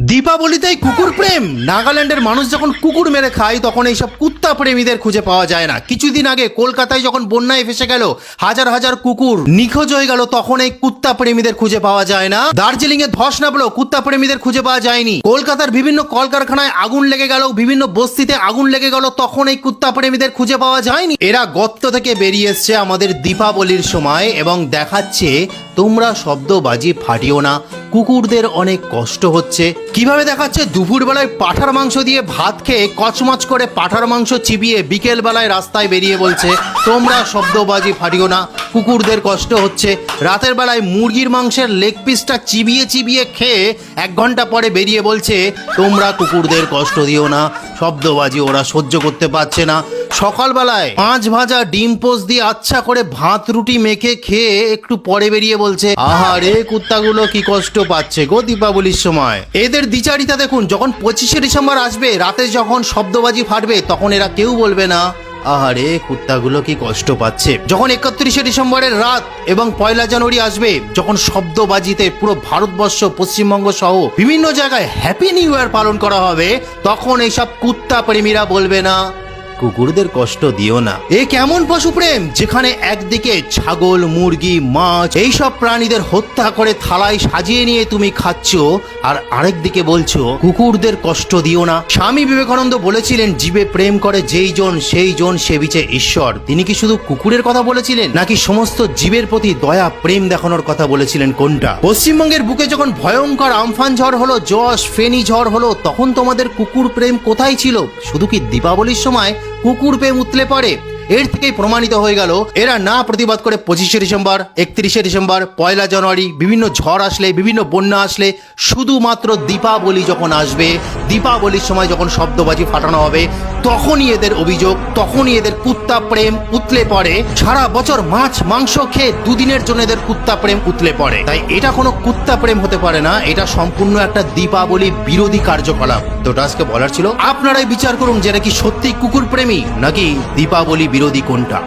দীপাবলিতেই কুকুর প্রেম। নাগাল্যান্ডের মানুষ যখন কুকুর মেরে খায় তখন এইসব কুত্তা প্রেমীদের খুঁজে পাওয়া যায় না। কিছুদিন আগে কলকাতায় যখন বন্যায় ফেসে গেল হাজার হাজার কুকুর নিখোঁজ হয়ে গেল, তখন এই কুত্তা প্রেমীদের খুঁজে পাওয়া যায় না। দার্জিলিং এ ধস নামলো, কুত্তা প্রেমীদের খুঁজে পাওয়া যায়নি। কলকাতার বিভিন্ন কলকারখানায় আগুন লেগে গেল, বিভিন্ন বস্তিতে আগুন লেগে গেল, তখন এই কুত্তা প্রেমীদের খুঁজে পাওয়া যায়নি। এরা গর্ত থেকে বেরিয়ে এসছে আমাদের দীপাবলির সময় এবং দেখাচ্ছে তোমরা শব্দবাজি ফাটিও না, কুকুরদের অনেক কষ্ট হচ্ছে। কিভাবে দেখাচ্ছে দুপুরবেলায় পাঁঠার মাংস দিয়ে ভাত খেয়ে কচমচ করে পাঁঠার মাংস চিবিয়ে বিকেল বেলায় রাস্তায় বেরিয়ে বলছে তোমরা শব্দবাজি ফাটিও না, কুকুরদের কষ্ট হচ্ছে। রাতের বেলায় মুরগির মাংসের লেগ পিসটা চিবিয়ে চিবিয়ে খেয়ে 1 ঘন্টা পরে বেরিয়ে বলছে তোমরা কুকুরদের কষ্ট দিও না, শব্দবাজি ওরা সহ্য করতে পারছে না। সকালবেলায় 5 ভাজা ডিম পোস্ট দিয়ে আচ্ছা করে ভাত রুটি মেখে খেয়ে একটু পরে বেরিয়ে বলছে আহারে কুত্তাগুলো কি কষ্ট পাচ্ছে গো দীপাবলির সময়। এদের দ্বিচারিতা দেখুন, যখন 25শে ডিসেম্বর আসবে রাতে যখন শব্দবাজি ফাটবে তখন এরা কেউ বলবে না আহারে কুত্তাগুলো কি কষ্ট পাচ্ছে। যখন 31শে ডিসেম্বরের রাত এবং 1লা জানুয়ারি আসবে, যখন শব্দবাজিতে পুরো ভারতবর্ষ পশ্চিমবঙ্গ সহ বিভিন্ন জায়গায় হ্যাপি নিউ ইয়ার পালন করা হবে, তখন এইসব কুত্তা প্রেমীরা বলবে না কুকুরদের কষ্ট দিও না। এ কেমন পশু প্রেম যেখানে একদিকে ছাগল মুরগি মাছ এইসব প্রাণীদের হত্যা করে থালায় সাজিয়ে নিয়ে তুমি খাচ্ছ, আর আরেকদিকে বলছো কুকুরদের কষ্ট দিও না। স্বামী বিবেকানন্দ বলেছিলেন জীবে প্রেম করে যেই জন সেই জন সেবিছে ঈশ্বর। তিনি কি শুধু কুকুরের কথা বলেছিলেন নাকি সমস্ত জীবের প্রতি দয়া প্রেম দেখানোর কথা বলেছিলেন? কোনটা? পশ্চিমবঙ্গের বুকে যখন ভয়ঙ্কর আমফান ঝড় হলো, যশ ফেনী ঝড় হলো, তখন তোমাদের কুকুর প্রেম কোথায় ছিল? শুধু কি দীপাবলির সময় কুকুর প্রেম উতলে পড়ে? এর থেকেই প্রমাণিত হয়ে গেল এরা না প্রতিবাদ করে 25শে ডিসেম্বর 31শে ডিসেম্বর 1লা জানুয়ারি বিভিন্ন ঝড় আসলে বিভিন্ন বন্যা আসলে শুধুমাত্র দীপাবলি যখন আসবে, দীপাবলির সময় যখন শব্দবাজি ফাটানো হবে তখনই এদের অভিযোগ, তখনই এদের কুত্তা প্রেম উতলে পড়ে। সারা বছর মাছ মাংস খেয়ে দুদিনের জন্য এদের কুত্তা প্রেম উতলে পড়ে। তাই এটা কোনো কুত্তা প্রেম হতে পারে না, এটা সম্পূর্ণ একটা দীপাবলি বিরোধী কার্যকলাপ। তো আজকে বলার ছিল, আপনারাই বিচার করুন যে এটা কি সত্যি কুকুর প্রেমী নাকি দীপাবলি বিরোধী কোনটা।